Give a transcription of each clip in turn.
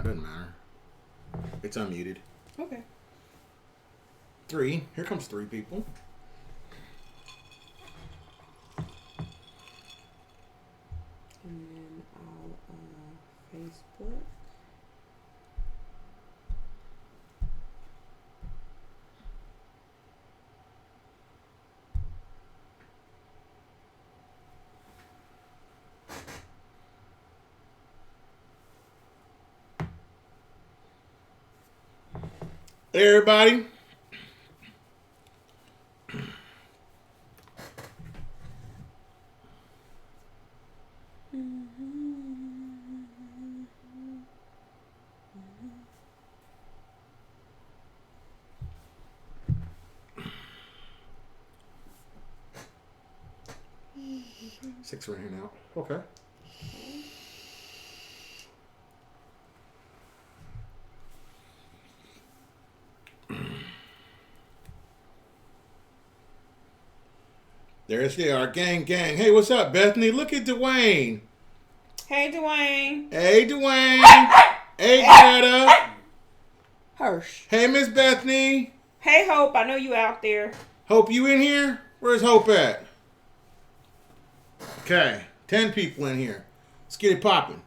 doesn't matter. It's unmuted. Okay. 3. Here comes 3 people. And then I'll Facebook. Hey, everybody. Six right here now. Okay. There they are. Gang. Hey, what's up, Bethany? Look at Dwayne. Hey, Dwayne. Hey, Dwayne. Hey, Greta. Hirsch. Hey, Miss Bethany. Hey, Hope. I know you out there. Hope, you in here? Where's Hope at? Okay. 10 people in here. Let's get it popping.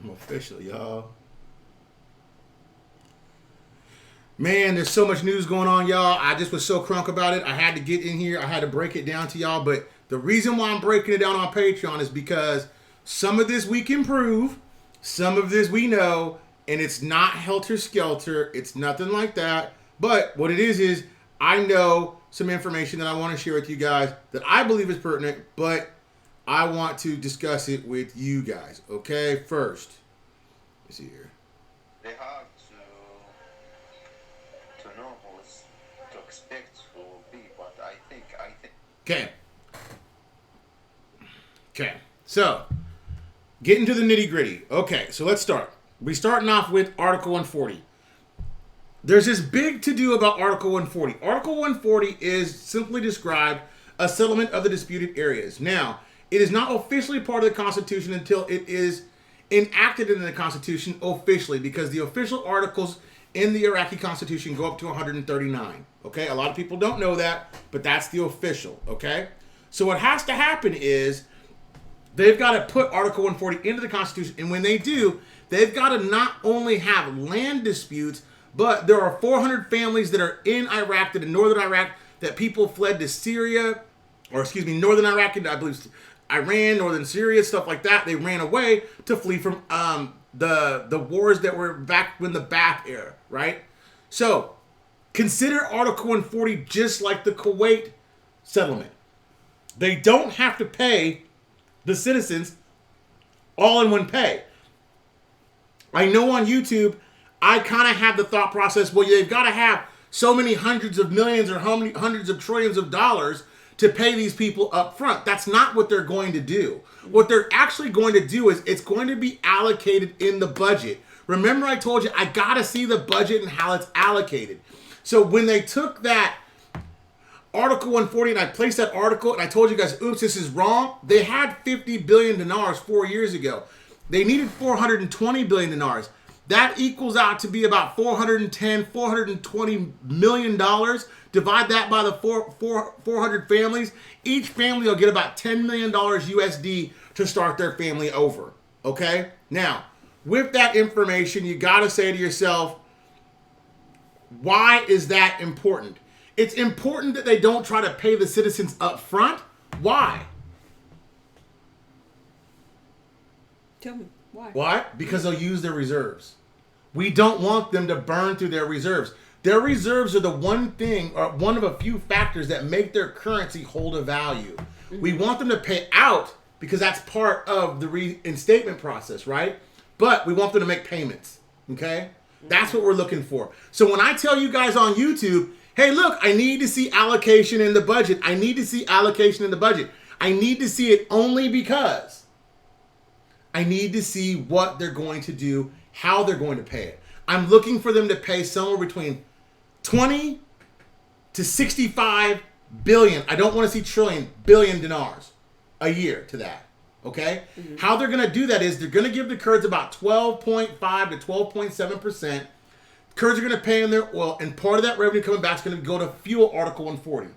I'm official, y'all. Man, there's so much news going on, y'all. I just was so crunk about it. I had to get in here. I had to break it down to y'all. But the reason why I'm breaking it down on Patreon is because some of this we can prove. Some of this we know. And it's not helter-skelter. It's nothing like that. But what it is I know some information that I want to share with you guys that I believe is pertinent. But I want to discuss it with you guys. Okay? First, let's see here. They have to know what to expect to be, but I think. Okay. So, getting to the nitty gritty. Okay, so let's start. We're starting off with Article 140. There's this big to-do about Article 140. Article 140 is simply described a settlement of the disputed areas. Now, it is not officially part of the Constitution until it is enacted in the Constitution officially, because the official articles in the Iraqi Constitution go up to 139. Okay, a lot of people don't know that, but that's the official. Okay, so what has to happen is they've got to put Article 140 into the Constitution, and when they do, they've got to not only have land disputes, but there are 400 families that are in Iraq, that in northern Iraq, that people fled to Syria, northern Iraq, and I believe Iran, northern Syria, stuff like that. They ran away to flee from the wars that were back in the Ba'ath era, right? So, consider Article 140 just like the Kuwait settlement. They don't have to pay the citizens all in one pay. I know on YouTube, I kind of have the thought process, well, they've got to have so many hundreds of millions or how many hundreds of trillions of dollars to pay these people up front. That's not what they're going to do. What they're actually going to do is it's going to be allocated in the budget. Remember I told you I got to see the budget and how it's allocated. So when they took that Article 140 and I placed that article and I told you guys, oops, this is wrong. They had $50 billion 4 years ago. They needed $420 billion. That equals out to be about $420 million. Divide that by the 400 families. Each family will get about $10 million USD to start their family over. Okay? Now, with that information, you got to say to yourself, why is that important? It's important that they don't try to pay the citizens up front. Why? Tell me, why? Why? Because they'll use their reserves. We don't want them to burn through their reserves. Their reserves are the one thing, or one of a few factors that make their currency hold a value. Mm-hmm. We want them to pay out because that's part of the reinstatement process, right? But we want them to make payments, okay? Mm-hmm. That's what we're looking for. So when I tell you guys on YouTube, hey, look, I need to see allocation in the budget. I need to see allocation in the budget. I need to see it only because I need to see what they're going to do, how they're going to pay it. I'm looking for them to pay somewhere between 20 to 65 billion. I don't want to see trillion, billion dinars a year to that. Okay? How they're going to do that is they're going to give the Kurds about 12.5 to 12.7%. Kurds are going to pay in their oil, and part of that revenue coming back is going to go to fuel Article 140.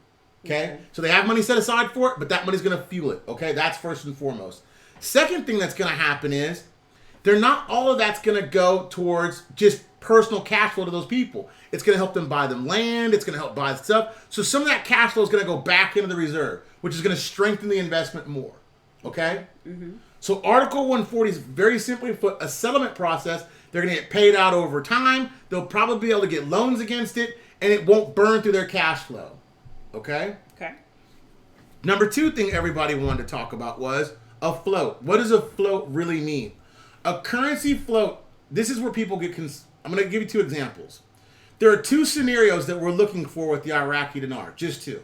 Okay? So they have money set aside for it, but that money's going to fuel it. Okay? That's first and foremost. Second thing that's going to happen is they're not all of that's going to go towards just personal cash flow to those people. It's going to help them buy them land. It's going to help buy stuff. So some of that cash flow is going to go back into the reserve, which is going to strengthen the investment more. Okay? So Article 140 is very simply put a settlement process. They're going to get paid out over time. They'll probably be able to get loans against it, and it won't burn through their cash flow. Okay? Okay. Number two thing everybody wanted to talk about was a float. What does a float really mean? A currency float, this is where people get... I'm going to give you two examples. There are two scenarios that we're looking for with the Iraqi dinar, just two.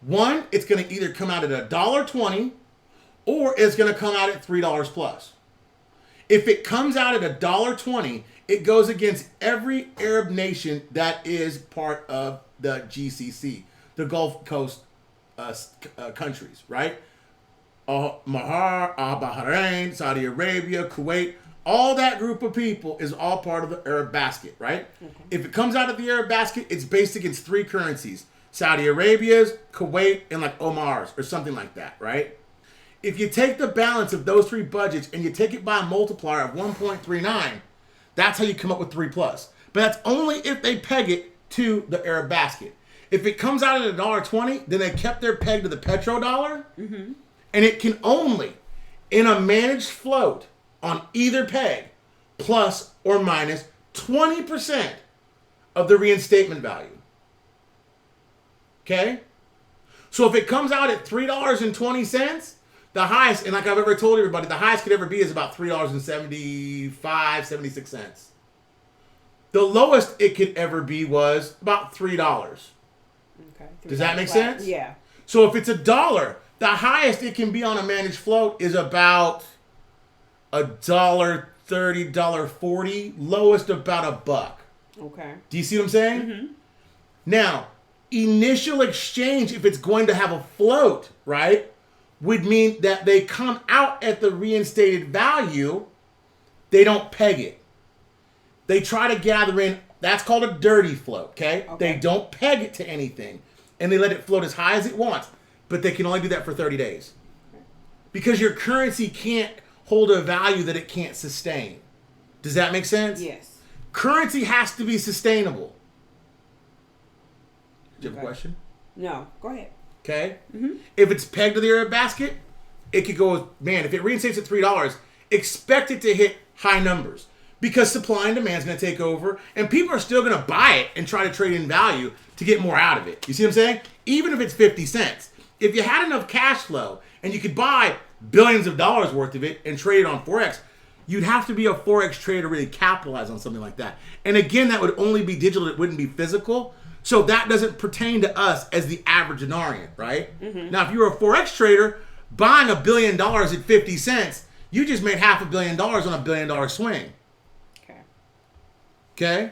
One, it's going to either come out at $1.20 or it's going to come out at $3 plus. If it comes out at $1.20, it goes against every Arab nation that is part of the GCC, the Gulf Coast countries, right? Mahar, Bahrain, Saudi Arabia, Kuwait, all that group of people is all part of the Arab basket, right? If it comes out of the Arab basket, it's based against three currencies: Saudi Arabia's, Kuwait, and like Omar's or something like that, right? If you take the balance of those three budgets and you take it by a multiplier of 1.39, that's how you come up with 3 plus. But that's only if they peg it to the Arab basket. If it comes out at $1.20, then they kept their peg to the petrodollar, and it can only, in a managed float on either peg, plus or minus 20% of the reinstatement value. Okay? So if it comes out at $3.20, the highest, and like I've ever told everybody, the highest could ever be is about $3.75, 76 cents. The lowest it could ever be was about $3. Okay. Does that make sense? Yeah. So if it's $1, the highest it can be on a managed float is about $1.30, $1.40. Lowest about $1. Okay. Do you see what I'm saying? Now, initial exchange, if it's going to have a float, right, would mean that they come out at the reinstated value. They don't peg it. They try to gather in. That's called a dirty float, okay? They don't peg it to anything. And they let it float as high as it wants. But they can only do that for 30 days. Because your currency can't hold a value that it can't sustain. Does that make sense? Yes. Currency has to be sustainable. Do you have a question? No. Go ahead. Okay? If it's pegged to the Arab basket, it could go, man, if it reinstates at $3, expect it to hit high numbers. Because supply and demand is going to take over, and people are still going to buy it and try to trade in value to get more out of it. You see what I'm saying? Even if it's 50 cents. If you had enough cash flow and you could buy billions of dollars worth of it and trade it on Forex, you'd have to be a Forex trader to really capitalize on something like that. And again, that would only be digital. It wouldn't be physical. So that doesn't pertain to us as the average dinarian, right? Now, if you're a Forex trader buying $1 billion at 50 cents, you just made $500 million on $1 billion swing. Okay?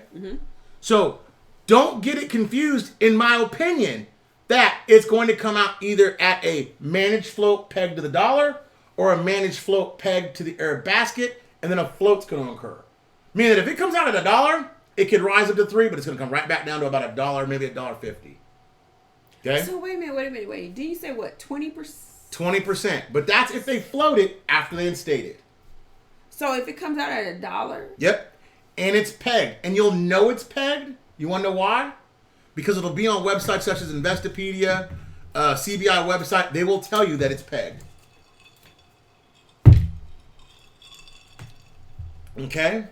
So don't get it confused, in my opinion, that it's going to come out either at a managed float pegged to the dollar or a managed float pegged to the Arab basket, and then a float's going to occur. Meaning that if it comes out at $1, it could rise up to $3, but it's going to come right back down to about $1, maybe $1.50. Okay? So wait a minute. Did you say what? 20%? 20%. But that's if they float it after they instate it. So if it comes out at $1? Yep. And it's pegged. And you'll know it's pegged. You want to know why? Because it'll be on websites such as Investopedia, CBI website. They will tell you that it's pegged. Okay?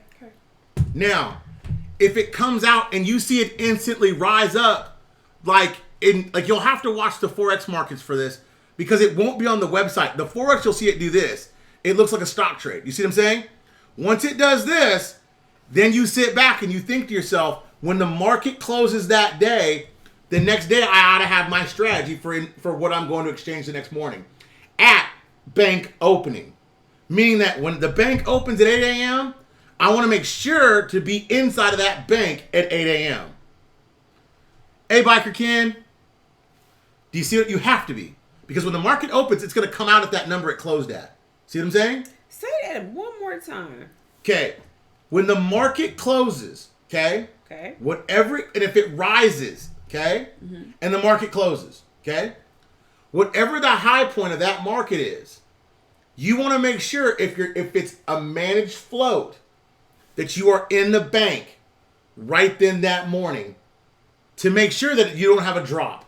Now, if it comes out and you see it instantly rise up, like you'll have to watch the Forex markets for this, because it won't be on the website. The Forex, you'll see it do this. It looks like a stock trade. You see what I'm saying? Once it does this, then you sit back and you think to yourself, when the market closes that day, the next day I ought to have my strategy for what I'm going to exchange the next morning at bank opening. Meaning that when the bank opens at 8 a.m., I want to make sure to be inside of that bank at 8 a.m. Hey, Biker Ken, do you see what you have to be? Because when the market opens, it's going to come out at that number it closed at. See what I'm saying? Say that one more time. Okay. When the market closes, okay? Okay. And if it rises, okay? And the market closes, okay? Whatever the high point of that market is, you want to make sure if it's a managed float that you are in the bank right then that morning to make sure that you don't have a drop.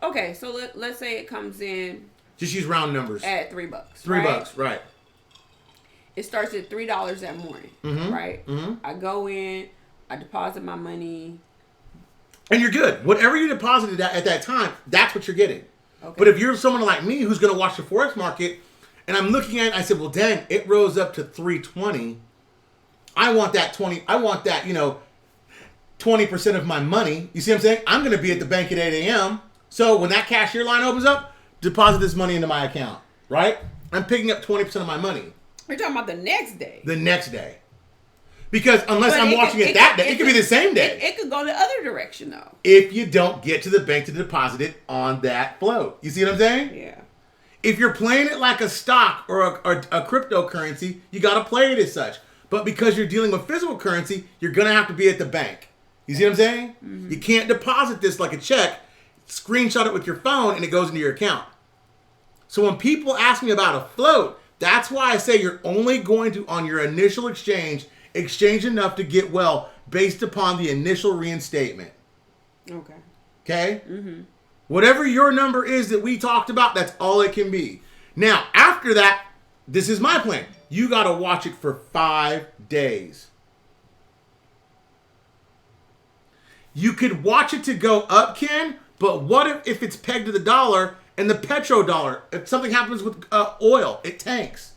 Okay, so let's say it comes in Just use round numbers. at $3. $3, right. It starts at $3 that morning, right? I go in, I deposit my money. And you're good. Whatever you deposited at that time, that's what you're getting. Okay. But if you're someone like me who's going to watch the Forex market, and I'm looking at it, I said, well, dang, it rose up to 320. I want that 20% of my money. You see what I'm saying? I'm going to be at the bank at 8 a.m. So when that cashier line opens up, deposit this money into my account, right? I'm picking up 20% of my money. You're talking about the next day. The next day. Because unless But I'm watching it that day, it could be the same day. It could go the other direction, though. If you don't get to the bank to deposit it on that float. You see what I'm saying? Yeah. If you're playing it like a stock or a cryptocurrency, you got to play it as such. But because you're dealing with physical currency, you're going to have to be at the bank. You see what I'm saying? You can't deposit this like a check, screenshot it with your phone, and it goes into your account. So when people ask me about a float, that's why I say you're only going to, on your initial exchange enough to get well based upon the initial reinstatement. Okay. Okay? Whatever your number is that we talked about, that's all it can be. Now, after that, this is my plan. You got to watch it for 5 days. You could watch it to go up, Ken, but what if it's pegged to the dollar and the petrodollar, if something happens with oil, it tanks.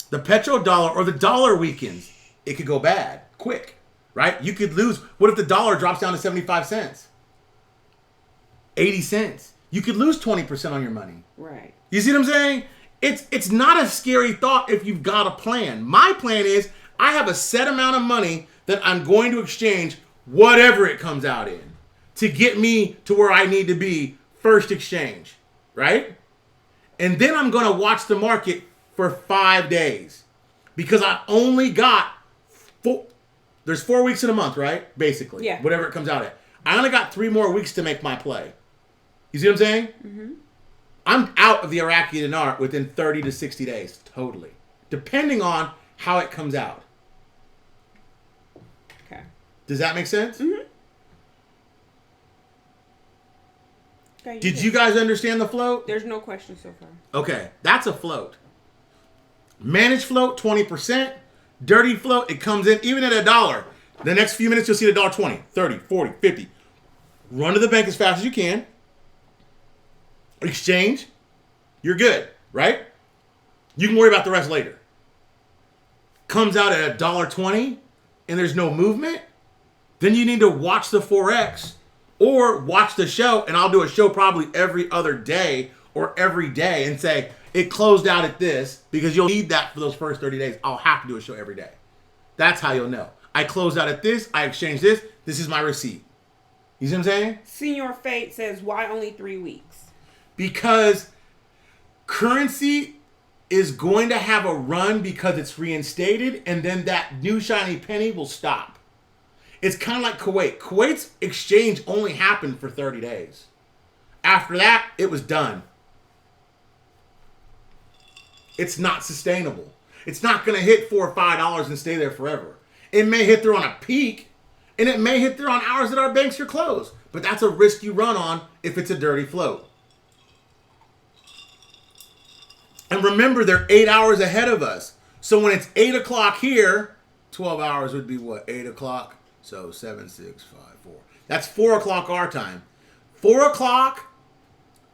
The petrodollar or the dollar weakens, it could go bad quick, right? You could lose. What if the dollar drops down to 75 cents? 80 cents. You could lose 20% on your money. Right. You see what I'm saying? It's not a scary thought if you've got a plan. My plan is I have a set amount of money that I'm going to exchange whatever it comes out in to get me to where I need to be first exchange, right? And then I'm going to watch the market for 5 days because I only got there's 4 weeks in a month, right? Basically, Yeah. Whatever it comes out at. I only got 3 more weeks to make my play. You see what I'm saying? I'm out of the Iraqi dinar within 30 to 60 days, totally. Depending on how it comes out. Okay. Does that make sense? Okay. Did you guys understand the float? There's no question so far. Okay, that's a float. Managed float, 20%. Dirty float, it comes in even at $1. The next few minutes, you'll see the $1.20, 30, 40, 50. Run to the bank as fast as you can. Exchange. You're good, right? You can worry about the rest later. Comes out at $1.20 and there's no movement. Then you need to watch the Forex or watch the show, and I'll do a show probably every other day or every day and say, it closed out at this, because you'll need that for those first 30 days. I'll have to do a show every day. That's how you'll know. I closed out at this, I exchanged this is my receipt. You see what I'm saying? Senior Fate says, why only 3 weeks? Because currency is going to have a run because it's reinstated, and then that new shiny penny will stop. It's kind of like Kuwait. Kuwait's exchange only happened for 30 days. After that, it was done. It's not sustainable. It's not going to hit $4 or $5 and stay there forever. It may hit there on a peak, and it may hit there on hours that our banks are closed. But that's a risk you run on if it's a dirty float. And remember, they're 8 hours ahead of us. So when it's 8 o'clock here, 12 hours would be what? 8 o'clock? So 7, 6, 5, 4. That's 4 o'clock our time. 4 o'clock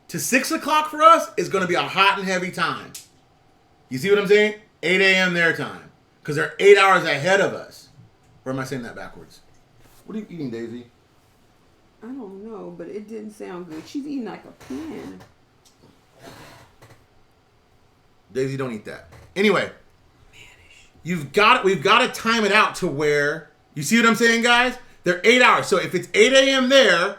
to 6 o'clock for us is going to be a hot and heavy time. You see what I'm saying? 8 a.m. their time. Because they're 8 hours ahead of us. Or am I saying that backwards? What are you eating, Daisy? I don't know, but it didn't sound good. She's eating like a pin. Daisy, don't eat that. Anyway, we've got to time it out to where, you see what I'm saying, guys? They're 8 hours. So if it's 8 a.m. there,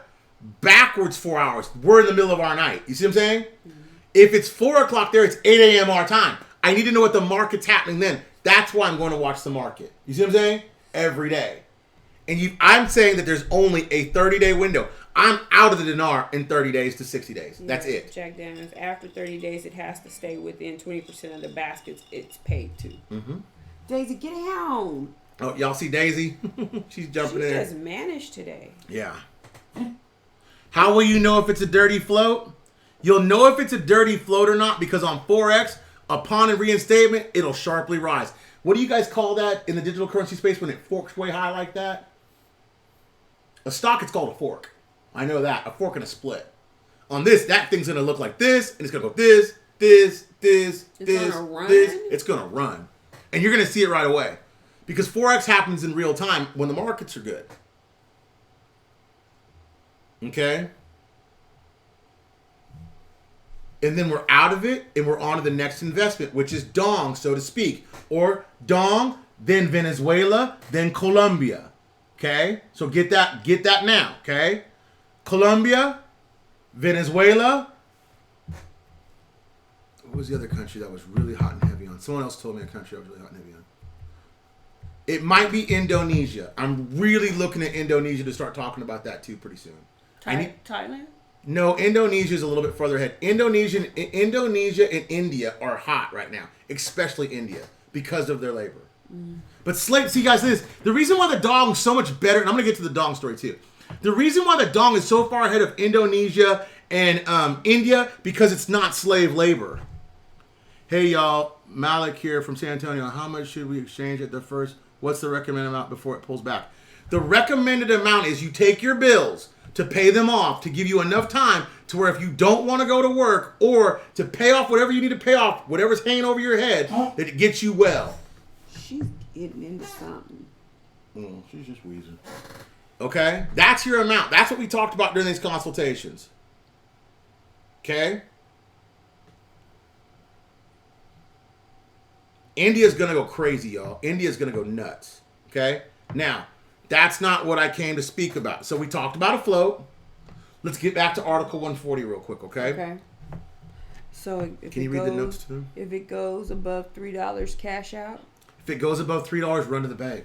backwards 4 hours. We're in the middle of our night. You see what I'm saying? Mm-hmm. If it's 4 o'clock there, it's 8 a.m. our time. I need to know what the market's happening then. That's why I'm going to watch the market. You see what I'm saying? Every day. And I'm saying that there's only a 30-day window. I'm out of the dinar in 30 days to 60 days. Yeah, That's it. Jack Daniels. After 30 days, it has to stay within 20% of the baskets it's paid to. Mm-hmm. Daisy, get down. Oh, y'all see Daisy? She's jumping in. She just managed today. Yeah. How will you know if it's a dirty float? You'll know if it's a dirty float or not because on Forex, upon a reinstatement, it'll sharply rise. What do you guys call that in the digital currency space when it forks way high like that? A stock, it's called a fork. I know that. A fork and a split. On this, that thing's going to look like this, and it's going to go this. It's gonna run? It's going to run. And you're going to see it right away. Because Forex happens in real time when the markets are good. Okay? And then we're out of it, and we're on to the next investment, which is Dong, so to speak. Or Dong, then Venezuela, then Colombia. Okay? So get that now, okay? Colombia, Venezuela. What was the other country that was really hot and heavy on? Someone else told me a country I was really hot and heavy on. It might be Indonesia. I'm really looking at Indonesia to start talking about that too pretty soon. Thailand? No, Indonesia is a little bit further ahead. Indonesia and India are hot right now, especially India, because of their labor. Mm. But see guys, the reason why the Dong is so much better, and I'm going to get to the Dong story too. The reason why the Dong is so far ahead of Indonesia and India, because it's not slave labor. Hey y'all, Malik here from San Antonio. How much should we exchange at the first? What's the recommended amount before it pulls back? The recommended amount is you take your bills to pay them off to give you enough time to where if you don't want to go to work or to pay off whatever you need to pay off, whatever's hanging over your head, that it gets you well. She's getting into something. Oh, she's just wheezing. Okay? That's your amount. That's what we talked about during these consultations. Okay? India's going to go crazy, y'all. India's going to go nuts. Okay? Now, that's not what I came to speak about. So we talked about a float. Let's get back to Article 140 real quick, okay? Okay. So if Can you read the notes to them? If it goes above $3, cash out? If it goes above $3, run to the bank.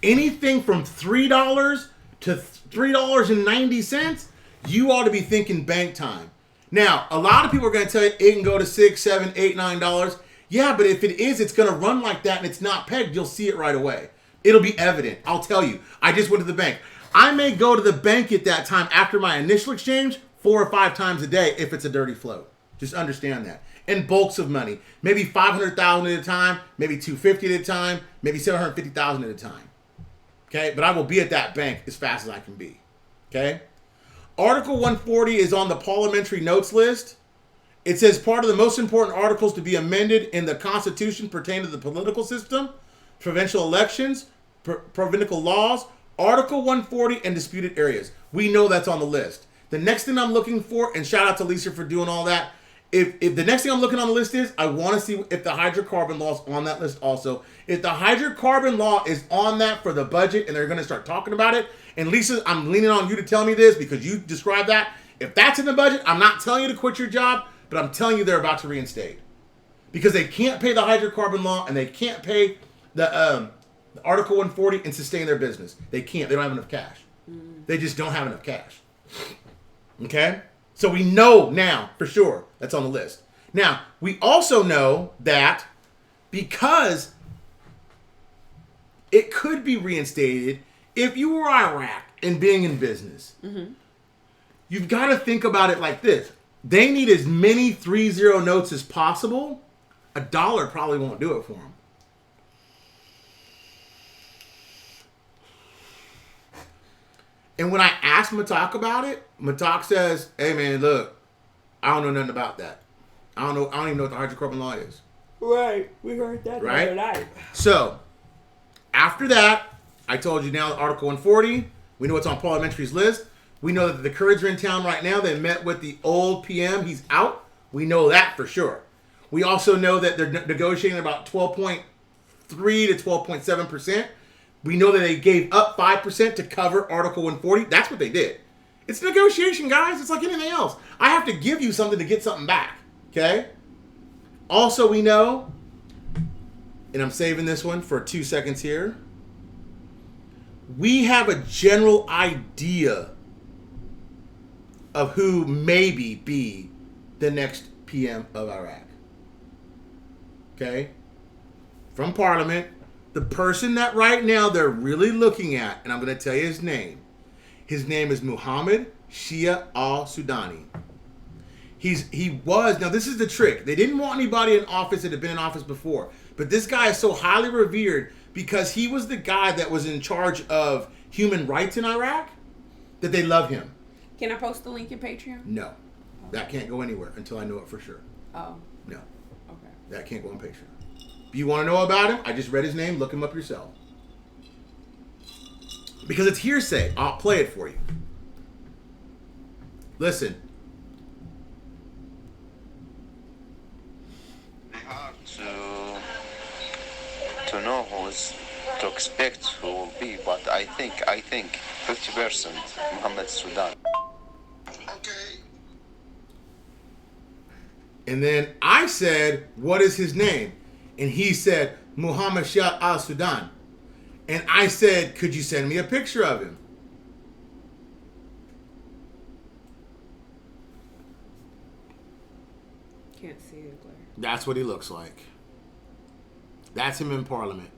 Anything from $3 to $3.90, you ought to be thinking bank time. Now, a lot of people are going to tell you it can go to $6, $7, $8, $9. Yeah, but if it is, it's going to run like that and it's not pegged, you'll see it right away. It'll be evident. I'll tell you. I just went to the bank. I may go to the bank at that time after my initial exchange 4 or 5 times a day if it's a dirty float. Just understand that. And bulks of money. Maybe $500,000 at a time, maybe $250 at a time, maybe $750,000 at a time. Okay? But I will be at that bank as fast as I can be. Okay? Article 140 is on the parliamentary notes list. It says part of the most important articles to be amended in the Constitution pertain to the political system, provincial elections, provincial laws, Article 140, and disputed areas. We know that's on the list. The next thing I'm looking for, and shout out to Lisa for doing all that, if the next thing I'm looking on the list is, I want to see if the hydrocarbon law is on that list also. If the hydrocarbon law is on that for the budget and they're going to start talking about it, and Lisa, I'm leaning on you to tell me this because you described that. If that's in the budget, I'm not telling you to quit your job, but I'm telling you they're about to reinstate. Because they can't pay the hydrocarbon law and they can't pay the Article 140 and sustain their business. They can't. They don't have enough cash. They just don't have enough cash. Okay? So we know now for sure that's on the list. Now, we also know that because it could be reinstated if you were Iraq and being in business. Mm-hmm. You've got to think about it like this. They need as many 3-0 notes as possible. $1 probably won't do it for them. And when I asked Matak about it, Matak says, hey man, look, I don't know nothing about that. I don't even know what the hydrocarbon law is. Right. We heard that the other night. So, after that, I told you now Article 140. We know it's on parliamentary's list. We know that the Kurds are in town right now. They met with the old PM. He's out. We know that for sure. We also know that they're negotiating about 12.3 to 12.7%. We know that they gave up 5% to cover Article 140. That's what they did. It's negotiation, guys. It's like anything else. I have to give you something to get something back. Okay? Also, we know, and I'm saving this one for 2 seconds here, we have a general idea of who maybe be the next PM of Iraq. Okay? From Parliament, the person that right now they're really looking at, and I'm going to tell you his name. His name is Muhammad Shia al-Sudani. Now this is the trick. They didn't want anybody in office that had been in office before. But this guy is so highly revered because he was the guy that was in charge of human rights in Iraq that they love him. Can I post the link in Patreon? No. That can't go anywhere until I know it for sure. Oh. No. Okay. That can't go on Patreon. If you want to know about him, I just read his name. Look him up yourself. Because it's hearsay. I'll play it for you. Listen. It's hard to know to expect who will be, but I think 50% Mohammed Sudan. Okay. And then I said, what is his name? And he said, Muhammad Shia al-Sudan. And I said, could you send me a picture of him? Can't see it, Claire. That's what he looks like. That's him in Parliament.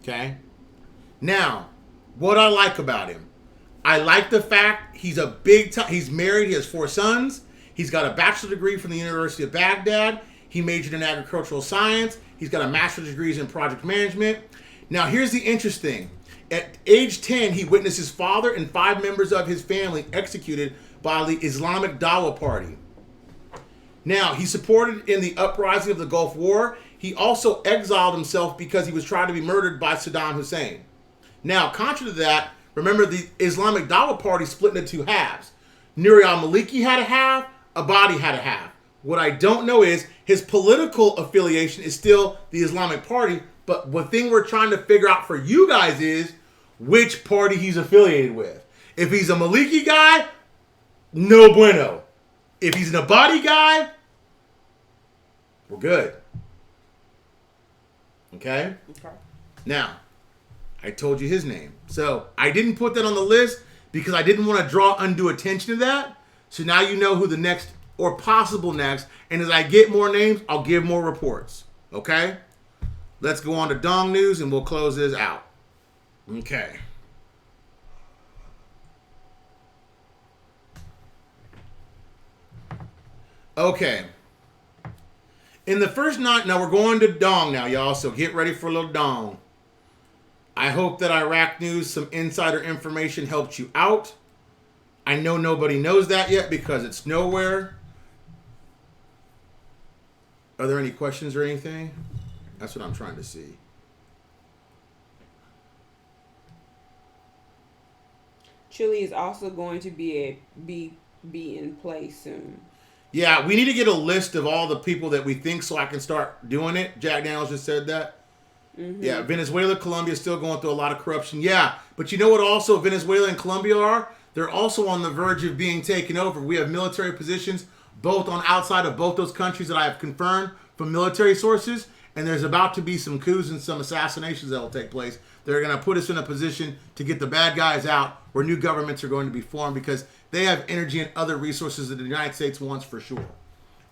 Okay? Now, what I like about him. I like the fact he's a big time. He's married. He has 4 sons. He's got a bachelor's degree from the University of Baghdad. He majored in agricultural science. He's got a master's degree in project management. Now, here's the interesting. At age 10, he witnessed his father and 5 members of his family executed by the Islamic Dawa Party. Now, he supported in the uprising of the Gulf War. He also exiled himself because he was trying to be murdered by Saddam Hussein. Now, contrary to that, remember the Islamic Dawa Party split into 2 halves. Nouri al-Maliki had a half, Abadi had a half. What I don't know is his political affiliation is still the Islamic Party, but the thing we're trying to figure out for you guys is which party he's affiliated with. If he's a Maliki guy, no bueno. If he's an Abadi guy, we're good. Okay? Okay. Now, I told you his name. So I didn't put that on the list because I didn't want to draw undue attention to that. So now you know who the next or possible next. And as I get more names, I'll give more reports. Okay? Let's go on to Dong News and we'll close this out. Okay. Okay. In the first night, now we're going to Dong now, y'all. So get ready for a little Dong. I hope that Iraq News, some insider information helped you out. I know nobody knows that yet because it's nowhere. Are there any questions or anything? That's what I'm trying to see. Chile is also going to be in place soon. Yeah, we need to get a list of all the people that we think so I can start doing it. Jack Daniels just said that. Mm-hmm. Yeah, Venezuela, Colombia is still going through a lot of corruption. Yeah, but you know what also Venezuela and Colombia are? They're also on the verge of being taken over. We have military positions both on outside of both those countries that I have confirmed from military sources. And there's about to be some coups and some assassinations that will take place. They're going to put us in a position to get the bad guys out where new governments are going to be formed because they have energy and other resources that the United States wants for sure.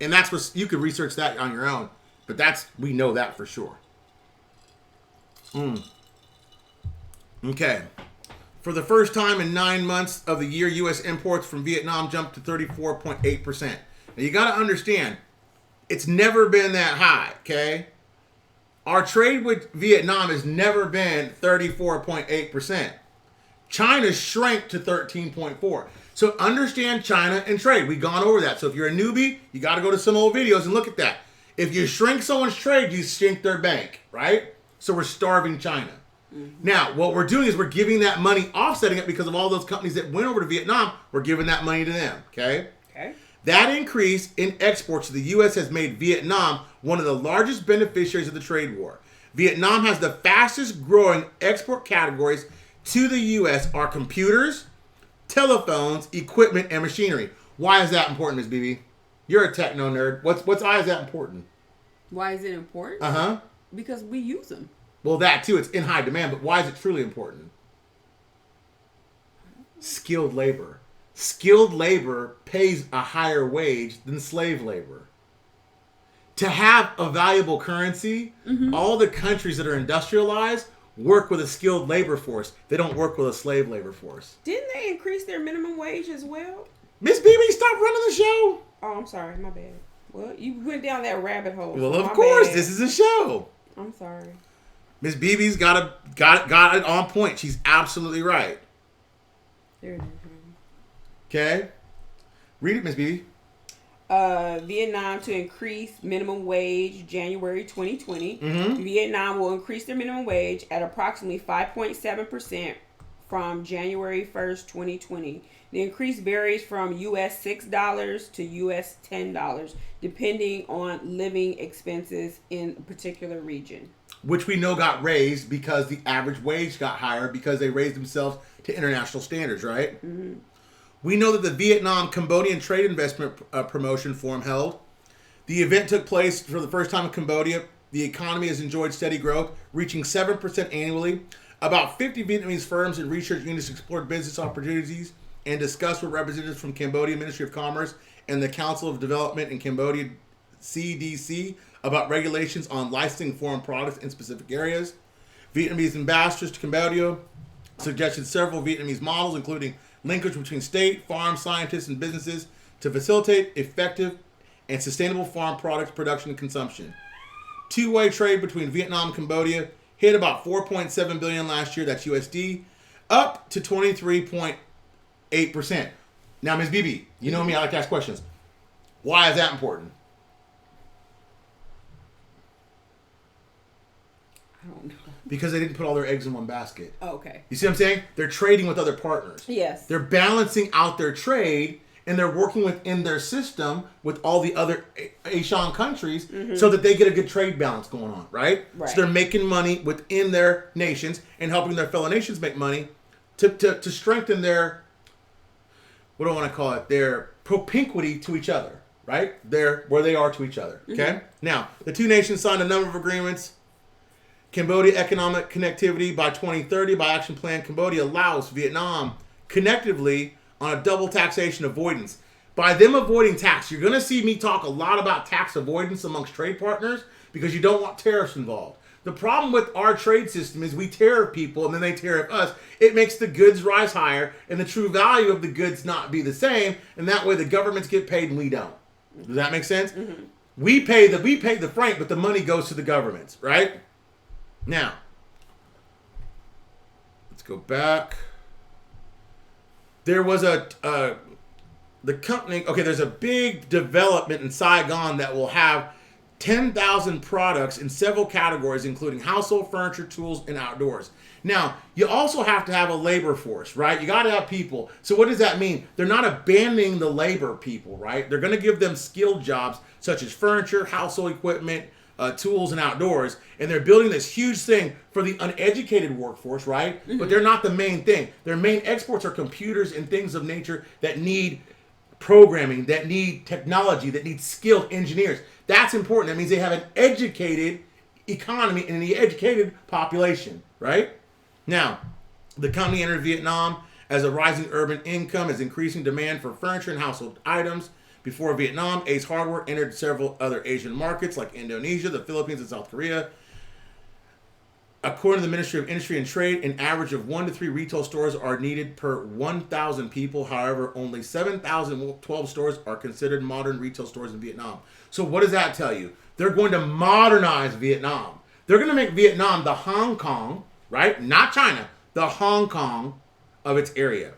And that's what you could research that on your own. But we know that for sure. Okay. For the first time in 9 months of the year, U.S. imports from Vietnam jumped to 34.8%. Now you got to understand, it's never been that high, okay? Our trade with Vietnam has never been 34.8%. China shrank to 13.4%. So understand China and trade. We've gone over that. So if you're a newbie, you got to go to some old videos and look at that. If you shrink someone's trade, you shrink their bank, right? So we're starving China. Mm-hmm. Now, what we're doing is we're giving that money, offsetting it because of all those companies that went over to Vietnam, we're giving that money to them, okay? Okay. That increase in exports to the U.S. has made Vietnam one of the largest beneficiaries of the trade war. Vietnam has the fastest growing export categories to the U.S. are computers, telephones, equipment, and machinery. Why is that important, Ms. BB? You're a techno nerd. Why is that important? Why is it important? Uh-huh. Because we use them. Well, that too. It's in high demand, but why is it truly important? Skilled labor. Skilled labor pays a higher wage than slave labor. To have a valuable currency, all the countries that are industrialized work with a skilled labor force. They don't work with a slave labor force. Didn't they increase their minimum wage as well? Miss BB, stop running the show. Oh, I'm sorry. My bad. Well, you went down that rabbit hole. Well, so of my course, bad. this is a show. I'm sorry. Miss BB's got it on point. She's absolutely right. There it is. Okay, read it, Miss BB. Vietnam to increase minimum wage January 2020. Mm-hmm. Vietnam will increase their minimum wage at approximately 5.7% from January 1st, 2020. The increase varies from US $6 to US $10, depending on living expenses in a particular region. Which we know got raised because the average wage got higher because they raised themselves to international standards, right? Mm-hmm. We know that the Vietnam-Cambodian Trade Investment Promotion Forum held. The event took place for the first time in Cambodia. The economy has enjoyed steady growth, reaching 7% annually. About 50 Vietnamese firms and research units explored business opportunities and discussed with representatives from Cambodia Ministry of Commerce and the Council of Development in Cambodia, CDC, about regulations on licensing foreign products in specific areas. Vietnamese ambassadors to Cambodia suggested several Vietnamese models, including linkage between state, farm scientists, and businesses to facilitate effective and sustainable farm product production and consumption. Two-way trade between Vietnam and Cambodia hit about $4.7 billion last year, that's USD, up to 23.8%. Now, Ms. BB, you know me, I like to ask questions. Why is that important? I don't know. Because they didn't put all their eggs in one basket. Oh, okay. You see what I'm saying? They're trading with other partners. Yes. They're balancing out their trade, and they're working within their system with all the other Asian countries so that they get a good trade balance going on, right? Right. So they're making money within their nations and helping their fellow nations make money to strengthen their, what do I want to call it, their propinquity to each other, right? Where they are to each other, okay? Now, the two nations signed a number of agreements. Cambodia Economic Connectivity by 2030 by Action Plan Cambodia, Laos, Vietnam, connectively on a double taxation avoidance. By them avoiding tax, you're going to see me talk a lot about tax avoidance amongst trade partners because you don't want tariffs involved. The problem with our trade system is we tariff people and then they tariff us. It makes the goods rise higher and the true value of the goods not be the same, and that way the governments get paid and we don't. Does that make sense? Mm-hmm. We pay the franc, but the money goes to the governments, right? Now, let's go back. There was the company, okay, there's a big development in Saigon that will have 10,000 products in several categories, including household furniture, tools, and outdoors. Now, you also have to have a labor force, right? You got to have people. So what does that mean? They're not abandoning the labor people, right? They're going to give them skilled jobs such as furniture, household equipment, tools, and outdoors, and they're building this huge thing for the uneducated workforce, right? Mm-hmm. But they're not the main thing. Their main exports are computers and things of nature that need programming, that need technology, that need skilled engineers. That's important. That means they have an educated economy and an educated population, right? Now, the company entered Vietnam as a rising urban income is increasing demand for furniture and household items. Before Vietnam, Ace Hardware entered several other Asian markets like Indonesia, the Philippines, and South Korea. According to the Ministry of Industry and Trade, an average of 1 to 3 retail stores are needed per 1,000 people. However, only 7,012 stores are considered modern retail stores in Vietnam. So what does that tell you? They're going to modernize Vietnam. They're going to make Vietnam the Hong Kong, right? Not China, the Hong Kong of its area.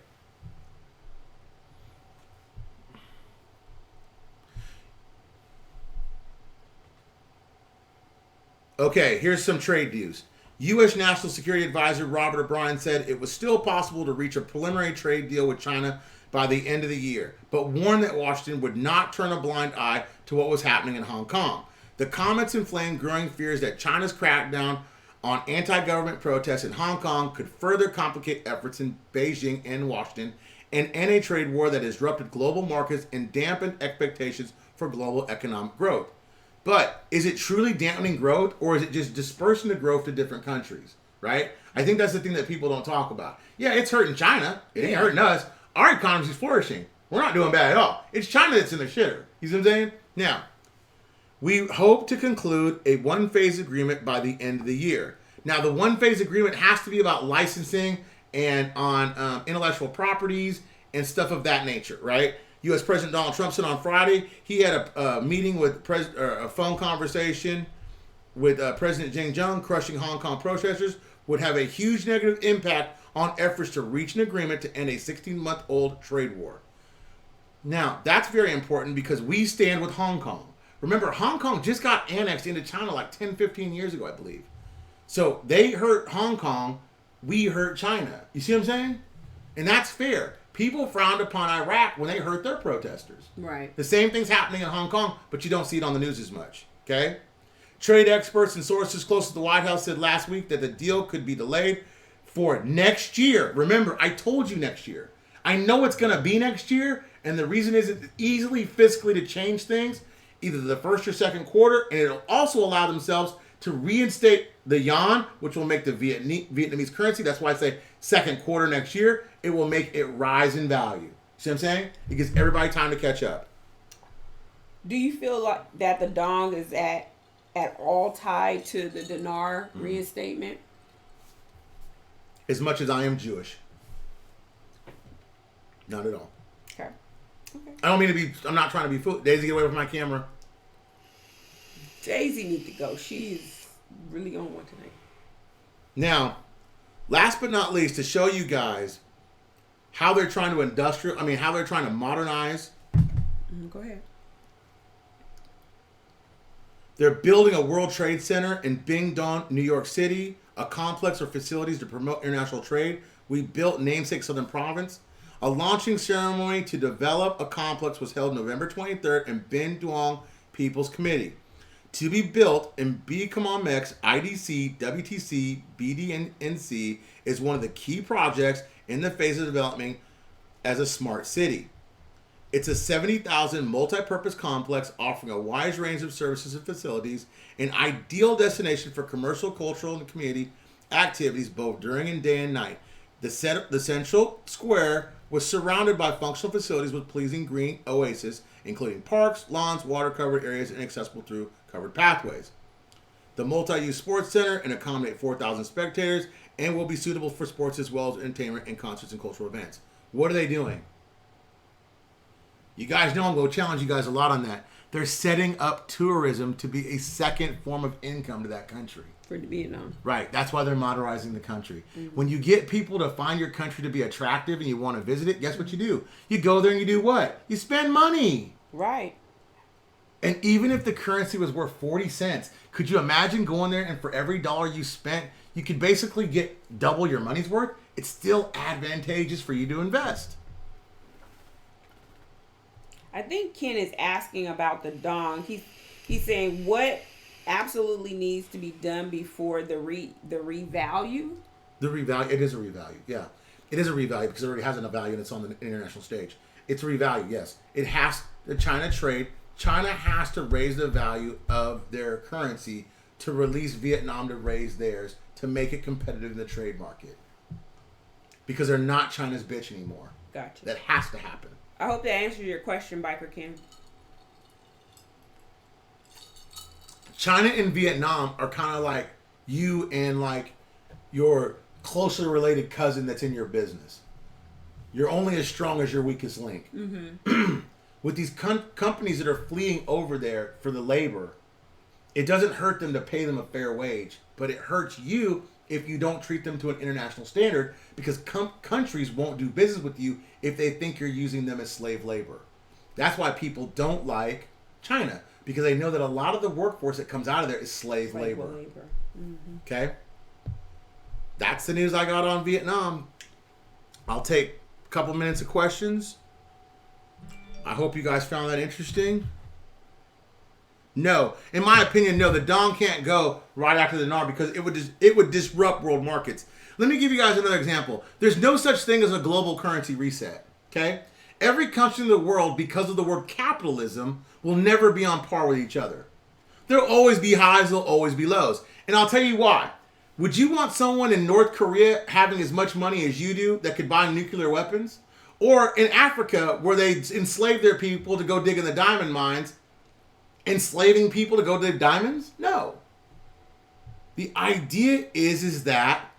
Okay, here's some trade views. U.S. National Security Advisor Robert O'Brien said it was still possible to reach a preliminary trade deal with China by the end of the year, but warned that Washington would not turn a blind eye to what was happening in Hong Kong. The comments inflamed growing fears that China's crackdown on anti-government protests in Hong Kong could further complicate efforts in Beijing and Washington and end a trade war that disrupted global markets and dampened expectations for global economic growth. But is it truly dampening growth, or is it just dispersing the growth to different countries, right? I think that's the thing that people don't talk about. Yeah, it's hurting China. It ain't hurting us. Our economy is flourishing. We're not doing bad at all. It's China that's in the shitter. You see what I'm saying? Now, we hope to conclude a one-phase agreement by the end of the year. Now, the one-phase agreement has to be about licensing and on intellectual properties and stuff of that nature, right? U.S. President Donald Trump said on Friday he had a meeting with a phone conversation with President Xi Jinping. Crushing Hong Kong protesters would have a huge negative impact on efforts to reach an agreement to end a 16-month-old trade war. Now, that's very important because we stand with Hong Kong. Remember, Hong Kong just got annexed into China like 10, 15 years ago, I believe. So they hurt Hong Kong, we hurt China. You see what I'm saying? And that's fair. People frowned upon Iraq when they hurt their protesters. Right. The same thing's happening in Hong Kong, but you don't see it on the news as much. Okay? Trade experts and sources close to the White House said last week that the deal could be delayed for next year. Remember, I told you next year. I know it's going to be next year, and the reason is it's easily fiscally to change things, either the first or second quarter, and it'll also allow themselves to reinstate the yuan, which will make the Vietnamese currency. That's why I say second quarter next year. It will make it rise in value. See what I'm saying? It gives everybody time to catch up. Do you feel like that the dong is at all tied to the dinar reinstatement? As much as I am Jewish. Not at all. Okay. I don't mean to be, I'm not trying to be fool. Daisy, get away from my camera. Daisy needs to go. She's really on one tonight. Now, last but not least, to show you guys how they're trying to how they're trying to modernize. Go ahead. They're building a World Trade Center in Bingdong, New York City, a complex of facilities to promote international trade. We built namesake Southern Province. A launching ceremony to develop a complex was held November 23rd in Bingdong People's Committee. To be built in BCOMEX, IDC, WTC, BDNC is one of the key projects in the phase of development as a smart city. It's a 70,000 multi-purpose complex offering a wide range of services and facilities, an ideal destination for commercial, cultural, and community activities both during and day and night. The central square was surrounded by functional facilities with pleasing green oasis, including parks, lawns, water-covered areas, and accessible through covered pathways. The multi-use sports center can accommodate 4,000 spectators and will be suitable for sports as well as entertainment and concerts and cultural events. What are they doing? You guys know I'm going to challenge you guys a lot on that. They're setting up tourism to be a second form of income to that country. For Vietnam. Right. That's why they're modernizing the country. Mm-hmm. When you get people to find your country to be attractive and you want to visit it, guess what you do? You go there and you do what? You spend money. Right. And even if the currency was worth 40 cents, could you imagine going there and for every dollar you spent, you could basically get double your money's worth? It's still advantageous for you to invest. I think Ken is asking about the dong. He's saying what absolutely needs to be done before the revalue. The revalue. It is a revalue. Yeah, it is a revalue because it already has enough value and it's on the international stage. It's a revalue. Yes, it has the China trade. China has to raise the value of their currency to release Vietnam to raise theirs to make it competitive in the trade market because they're not China's bitch anymore. Gotcha. That has to happen. I hope that answers your question, Biker Ken. China and Vietnam are kind of like you and like your closely related cousin that's in your business. You're only as strong as your weakest link. Mm-hmm. With these companies that are fleeing over there for the labor, it doesn't hurt them to pay them a fair wage, but it hurts you if you don't treat them to an international standard because countries won't do business with you if they think you're using them as slave labor. That's why people don't like China because they know that a lot of the workforce that comes out of there is slave labor. Mm-hmm. Okay? That's the news I got on Vietnam. I'll take couple minutes of questions. I hope you guys found that interesting. No, in my opinion, no. The dong can't go right after the dinar because it would disrupt world markets. Let me give you guys another example. There's no such thing as a global currency reset. Okay, every country in the world, because of the word capitalism, will never be on par with each other. There'll always be highs. There'll always be lows, and I'll tell you why. Would you want someone in North Korea having as much money as you do that could buy nuclear weapons? Or in Africa, where they enslave their people to go dig in the diamond mines, enslaving people to go dig diamonds? No. The idea is that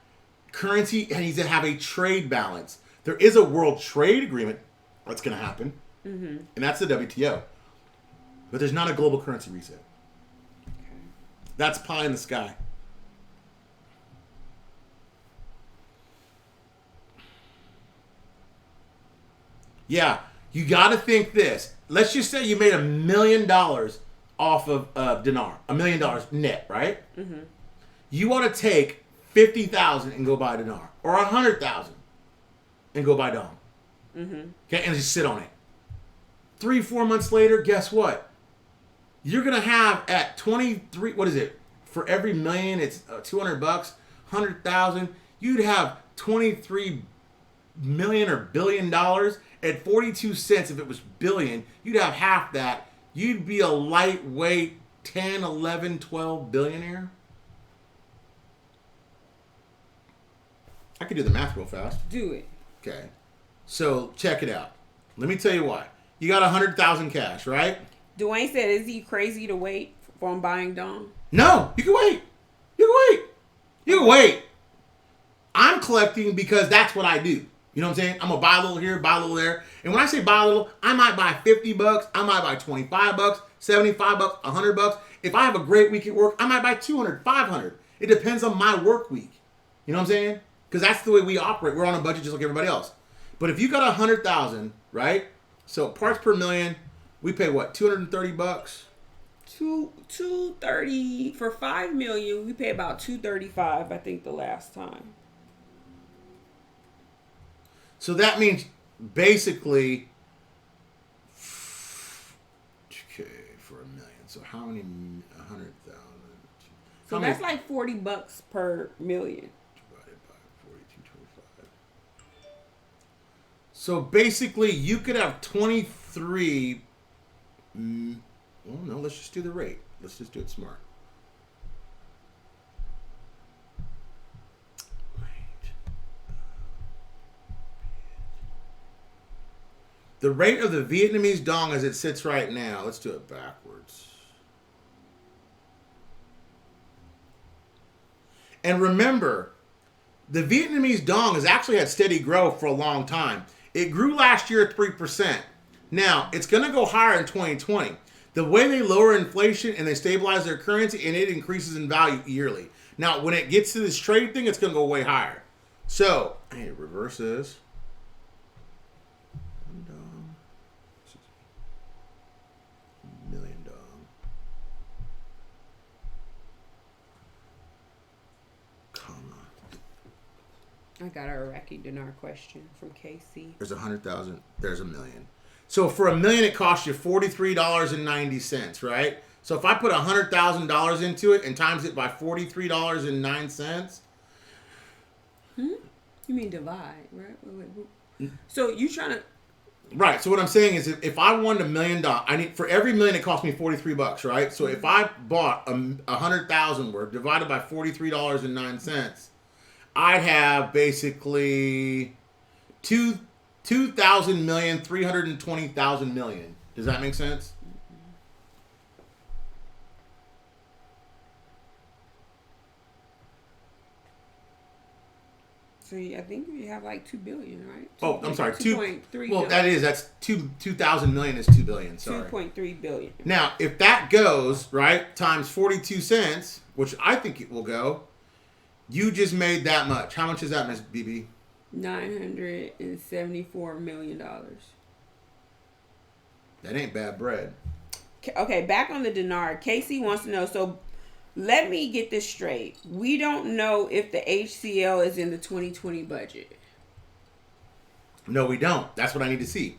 currency needs to have a trade balance. There is a world trade agreement that's going to happen, and that's the WTO. But there's not a global currency reset. Okay. That's pie in the sky. Yeah, you got to think this. Let's just say you made $1 million off of dinar, $1 million net, right? Mm-hmm. You want to take 50,000 and go buy a dinar, or 100,000 and go buy dong. Mm-hmm. Okay, and just sit on it. 3-4 months later, guess what? You're gonna have at 23. What is it? For every million, it's $200. 100,000. You'd have 23 million or $1 billion at 42 cents. If it was billion, you'd have half that. You'd be a lightweight 10, 11, 12 billionaire. I could do the math real fast. Do it. Okay. So check it out. Let me tell you why. You got 100,000 cash, right? Dwayne said, "Is he crazy to wait for him buying dong?" No, you can wait. You can wait. You can wait. I'm collecting because that's what I do. You know what I'm saying? I'm gonna buy a little here, buy a little there. And when I say buy a little, I might buy $50. I might buy $25, $75, $100. If I have a great week at work, I might buy $200, $500. It depends on my work week. You know what I'm saying? Because that's the way we operate. We're on a budget just like everybody else. But if you got 100,000, right? So parts per million, we pay what? $230. $230 for 5 million. We pay about $235. I think the last time. So that means basically, okay, for $1 million. So how many? 100,000. So that's like $40 per million. Divided by 42.25. So basically, you could have 23. Well, no, let's just do the rate. Let's just do it smart. The rate of the Vietnamese dong as it sits right now, let's do it backwards. And remember, the Vietnamese dong has actually had steady growth for a long time. It grew last year at 3%. Now, it's going to go higher in 2020. The way they lower inflation and they stabilize their currency, and it increases in value yearly. Now, when it gets to this trade thing, it's going to go way higher. So, hey, reverse this. $1 million. I got an Iraqi dinar question from Casey. There's 100,000. There's $1 million. So for $1 million, it costs you $43.90, right? So if I put $100,000 into it and times it by $43.09. You mean divide, right? Wait. So you trying to? Right. So what I'm saying is, if I wanted $1 million, I need for every million it cost me $43, right? So if I bought 100,000 worth divided by $43.09, I'd have basically 2,000 million, 320,000 million. Does that make sense? So I think you have like 2 billion, right? I'm sorry, 2.3. Well, that's 2,000 million is 2 billion. Sorry, 2.3 billion. Now, if that goes right times 42 cents, which I think it will go, you just made that much. How much is that, Miss BB? $974 million. That ain't bad bread. Okay, back on the dinar. Casey wants to know. So, let me get this straight. We don't know if the HCL is in the 2020 budget. No, we don't. That's what I need to see.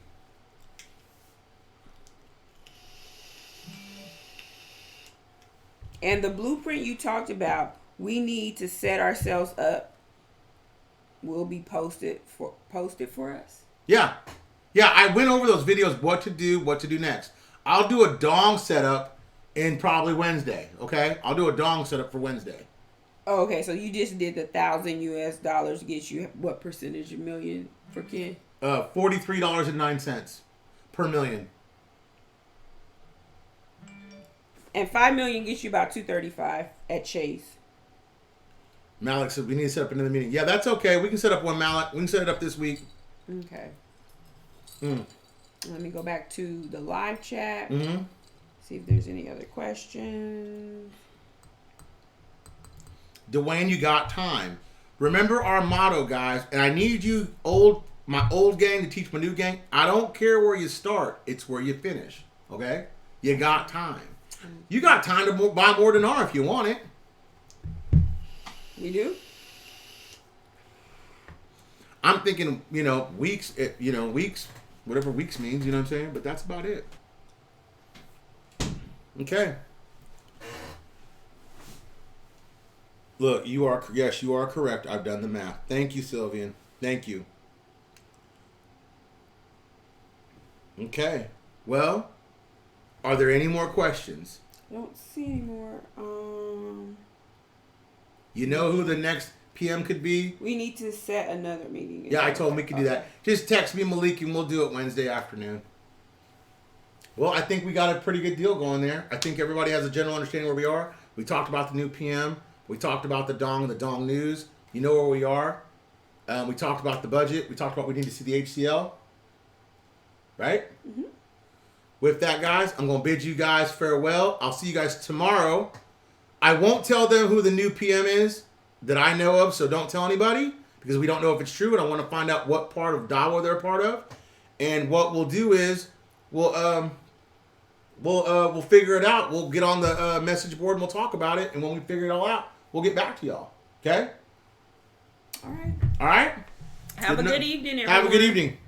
And the blueprint you talked about, we need to set ourselves up. Will be posted for us. Yeah. Yeah, I went over those videos, what to do next. I'll do a dong setup in probably Wednesday, okay? I'll do a dong setup for Wednesday. Oh, okay, so you just did the $1,000 gets you what percentage of million for Ken? $43.09 per million. And 5 million gets you about 235 at Chase. Malik said we need to set up another meeting. Yeah, that's okay. We can set up one, Malik. We can set it up this week. Okay. Let me go back to the live chat. See if there's any other questions. Dwayne, you got time. Remember our motto, guys, and I need you, my old gang, to teach my new gang. I don't care where you start. It's where you finish, okay? You got time. You got time to buy more than R if you want it. You do? I'm thinking, weeks, weeks, whatever weeks means, you know what I'm saying? But that's about it. Okay. Look, you are correct. I've done the math. Thank you, Sylvian. Thank you. Okay. Well, are there any more questions? I don't see any more. You know who the next PM could be? We need to set another meeting. Yeah, I told him we could do that. Just text me, Malik, and we'll do it Wednesday afternoon. Well, I think we got a pretty good deal going there. I think everybody has a general understanding where we are. We talked about the new PM. We talked about the Dong news. You know where we are. We talked about the budget. We talked about we need to see the HCL. Right? Mm-hmm. With that, guys, I'm going to bid you guys farewell. I'll see you guys tomorrow. I won't tell them who the new PM is that I know of, so don't tell anybody because we don't know if it's true, and I want to find out what part of Dawa they're part of. And what we'll do is we'll figure it out. We'll get on the message board and we'll talk about it. And when we figure it all out, we'll get back to y'all. Okay? All right. All right? Have a good evening, everyone. Have a good evening.